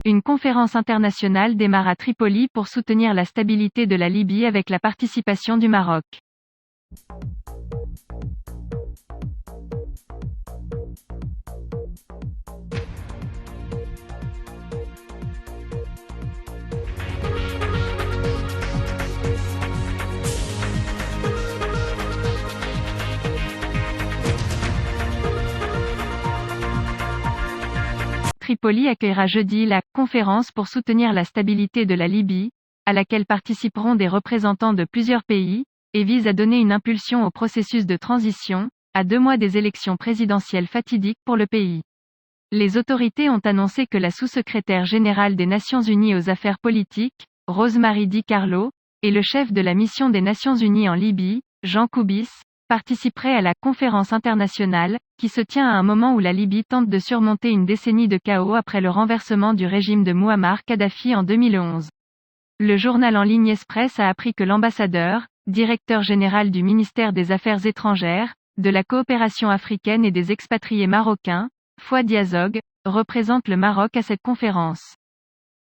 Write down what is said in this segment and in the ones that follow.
Une conférence internationale démarre à Tripoli pour soutenir la stabilité de la Libye avec la participation du Maroc. Tripoli accueillera jeudi la « conférence pour soutenir la stabilité de la Libye », à laquelle participeront des représentants de plusieurs pays, et vise à donner une impulsion au processus de transition, à 2 mois des élections présidentielles fatidiques pour le pays. Les autorités ont annoncé que la sous-secrétaire générale des Nations Unies aux affaires politiques, Rose-Marie Di Carlo, et le chef de la mission des Nations Unies en Libye, Jean Koubis, participeraient à la conférence internationale, qui se tient à un moment où la Libye tente de surmonter une décennie de chaos après le renversement du régime de Mouammar Kadhafi en 2011. Le journal en ligne Express a appris que l'ambassadeur, directeur général du ministère des Affaires étrangères, de la coopération africaine et des expatriés marocains, Fouad Yazog, représente le Maroc à cette conférence.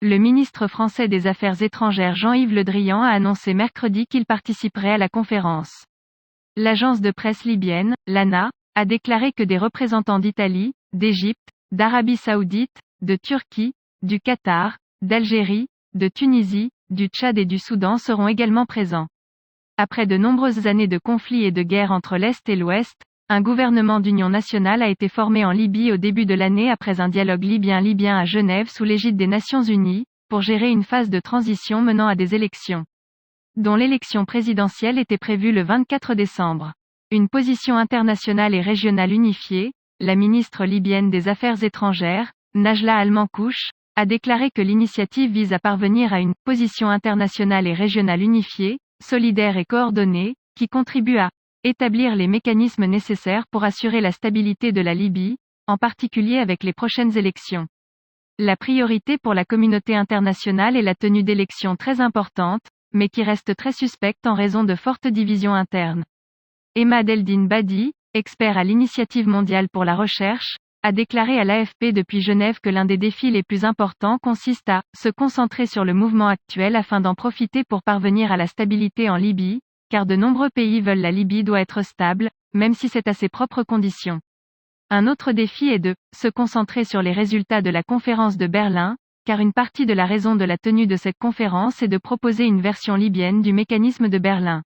Le ministre français des Affaires étrangères Jean-Yves Le Drian a annoncé mercredi qu'il participerait à la conférence. L'agence de presse libyenne, l'ANA, a déclaré que des représentants d'Italie, d'Égypte, d'Arabie Saoudite, de Turquie, du Qatar, d'Algérie, de Tunisie, du Tchad et du Soudan seront également présents. Après de nombreuses années de conflits et de guerres entre l'Est et l'Ouest, un gouvernement d'union nationale a été formé en Libye au début de l'année après un dialogue libyen-libyen à Genève sous l'égide des Nations Unies, pour gérer une phase de transition menant à des élections, dont l'élection présidentielle était prévue le 24 décembre. Une position internationale et régionale unifiée, la ministre libyenne des Affaires étrangères, Najla Al-Mankouch, a déclaré que l'initiative vise à parvenir à une « position internationale et régionale unifiée, solidaire et coordonnée, qui contribue à établir les mécanismes nécessaires pour assurer la stabilité de la Libye, en particulier avec les prochaines élections. La priorité pour la communauté internationale est la tenue d'élections très importantes, mais qui restent très suspectes en raison de fortes divisions internes. Emad Eldin Badi, expert à l'Initiative mondiale pour la recherche, a déclaré à l'AFP depuis Genève que l'un des défis les plus importants consiste à se concentrer sur le mouvement actuel afin d'en profiter pour parvenir à la stabilité en Libye, car de nombreux pays veulent la Libye doit être stable, même si c'est à ses propres conditions. Un autre défi est de se concentrer sur les résultats de la conférence de Berlin, car une partie de la raison de la tenue de cette conférence est de proposer une version libyenne du mécanisme de Berlin.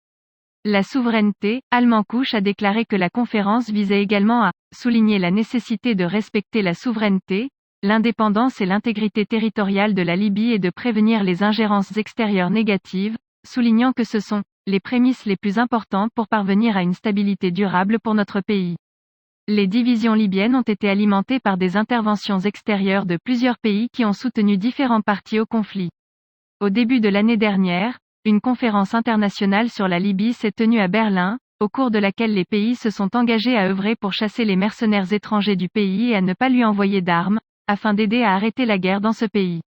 La souveraineté, Al-Mankouch a déclaré que la conférence visait également à souligner la nécessité de respecter la souveraineté, l'indépendance et l'intégrité territoriale de la Libye et de prévenir les ingérences extérieures négatives, soulignant que ce sont les prémices les plus importantes pour parvenir à une stabilité durable pour notre pays. Les divisions libyennes ont été alimentées par des interventions extérieures de plusieurs pays qui ont soutenu différents partis au conflit. Au début de l'année dernière, une conférence internationale sur la Libye s'est tenue à Berlin, au cours de laquelle les pays se sont engagés à œuvrer pour chasser les mercenaires étrangers du pays et à ne pas lui envoyer d'armes, afin d'aider à arrêter la guerre dans ce pays.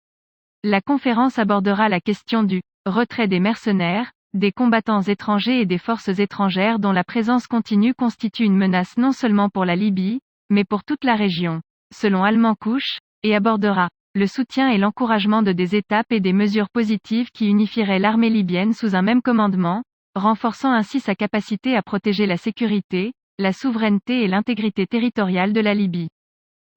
La conférence abordera la question du retrait des mercenaires, des combattants étrangers et des forces étrangères dont la présence continue constitue une menace non seulement pour la Libye, mais pour toute la région, selon Al-Mankouch, et abordera le soutien et l'encouragement de des étapes et des mesures positives qui unifieraient l'armée libyenne sous un même commandement, renforçant ainsi sa capacité à protéger la sécurité, la souveraineté et l'intégrité territoriale de la Libye.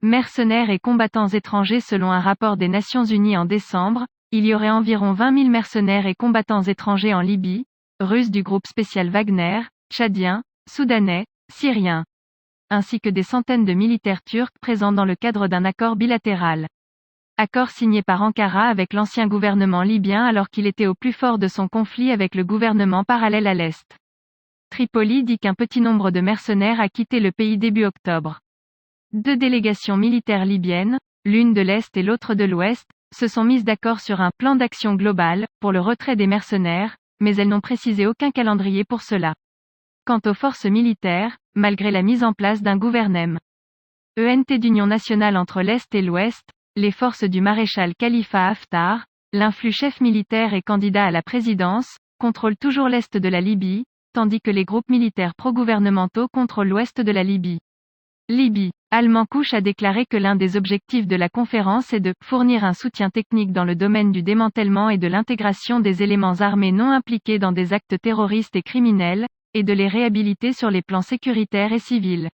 Mercenaires et combattants étrangers. Selon un rapport des Nations Unies en décembre, il y aurait environ 20 000 mercenaires et combattants étrangers en Libye, russes du groupe spécial Wagner, tchadiens, soudanais, syriens, ainsi que des centaines de militaires turcs présents dans le cadre d'un accord bilatéral. Accord signé par Ankara avec l'ancien gouvernement libyen alors qu'il était au plus fort de son conflit avec le gouvernement parallèle à l'Est. Tripoli dit qu'un petit nombre de mercenaires a quitté le pays début octobre. 2 délégations militaires libyennes, l'une de l'Est et l'autre de l'Ouest, se sont mises d'accord sur un plan d'action global, pour le retrait des mercenaires, mais elles n'ont précisé aucun calendrier pour cela. Quant aux forces militaires, malgré la mise en place d'un gouvernement ENT d'union nationale entre l'Est et l'Ouest, les forces du maréchal Khalifa Haftar, l'influent chef militaire et candidat à la présidence, contrôlent toujours l'Est de la Libye, tandis que les groupes militaires pro-gouvernementaux contrôlent l'Ouest de la Libye. Libye. Allemand Couche a déclaré que l'un des objectifs de la conférence est de « fournir un soutien technique dans le domaine du démantèlement et de l'intégration des éléments armés non impliqués dans des actes terroristes et criminels, et de les réhabiliter sur les plans sécuritaires et civils ».